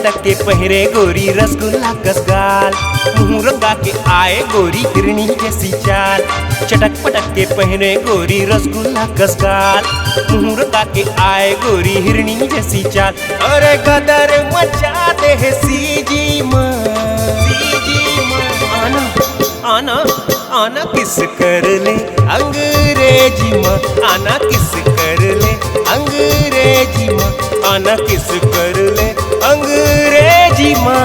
मटक के पहरे गोरी रसगुल्ला कस गाल, मुँह रंगा के आए गोरी हिरनी जैसी चाल। चटक पटक के पहरे गोरी रसगुल्ला कस गाल, मुँह रंगा के आए गोरी हिरनी जैसी चाल। अरे गदर मचा दे सीजी माँ, आना आना आना किस कर ले अंग्रेजी माँ, आना किस कर ले अंग्रेजी माँ, आना किस कर ले अंग्रेजी माँ।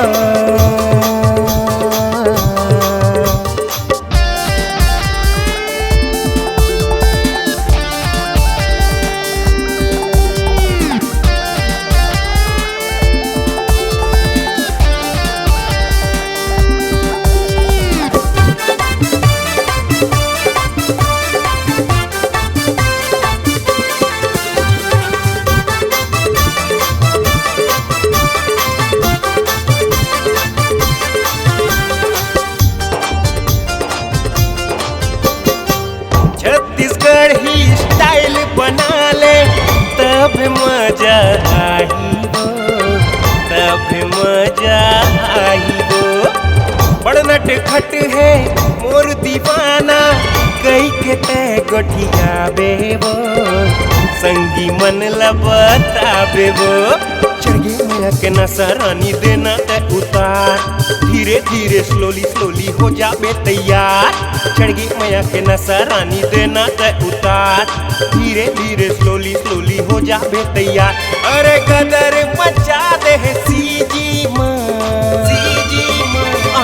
छत्तीसगढ़ ही स्टाइल बना ले तब मजा आई हो, तब मजा आई हो। बड़ नट खट है मोर दीवाना, कई के तय गोठिया बेबो, संगी मन लबता बेबो। चढ़िए मैया के नशा रानी देना तय उतार, धीरे धीरे स्लोली स्लोली हो जाबे तैयार। चढ़ी मैया के नशा रानी देना तय उतार, धीरे धीरे स्लोली स्लोली हो जाबे तैयार। अरे गदर मचा दे सीजी माँ,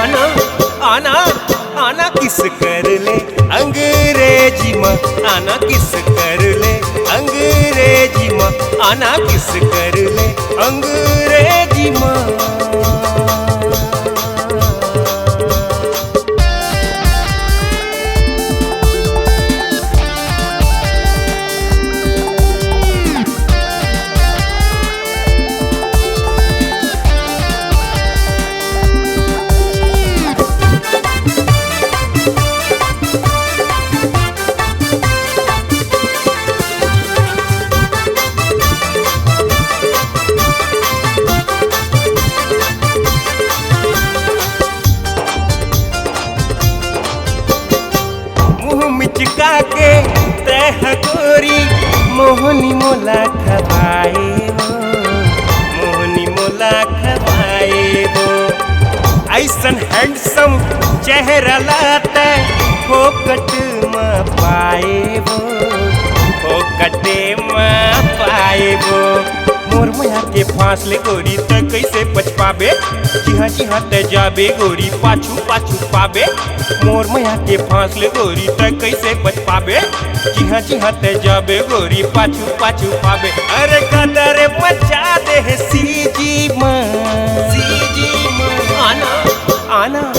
आना आना आना किस कर ले अंग्रेजी माँ, आना किस कर ले अंग्रेजी माँ, आना किस कर ले अंग्रेजी माँ। चिका के तह गोरी मोहनी मोला खवाए हो, मोहनी मोला खवाए हो। ऐसन हैंडसम चेहरा लाते फोकट में पाए हो, फोकटे में पाए हो। मोर मैया के फांसले गोरी त कैसे बच पाबे, जी हाँ ते जाबे गोरी पाछू पाछू पाबे। मोर मैया के फांसले गोरी त कैसे बच पाबे, जी हाँ ते जाबे गोरी पाछू पाछू पाबे। अरे कदर मचा दे सीजी माँ, आना आना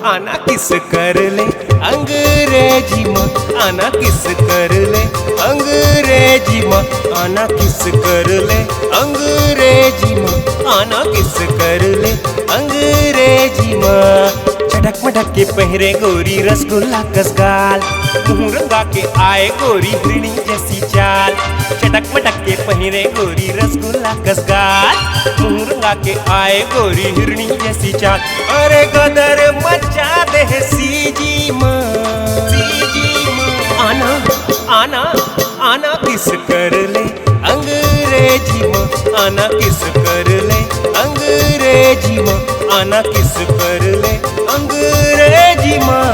आना किस कर ले अंग्रेजी माँ, आना किस कर ले अंग्रेजी माँ, आना किस कर ले अंग्रेजी माँ, आना किस कर ले अंग्रेजी माँ। चटक मटक के पहरे गोरी रसगुल्ला कस गाल, मुँह रंगा के आए गोरी हिरनी जैसी चाल। चटक मटक के पहरे गोरी रसगुल्ला कस गाल, मुँह रंगा के आए गोरी हिरनी जैसी चाल। अरे गदर मचा दे सीजी माँ, आना आना आना किस कर ले अंग्रेजी माँ, आना किस कर ले अंग्रेजी माँ, आना किस कर ले अंग्रेजी माँ।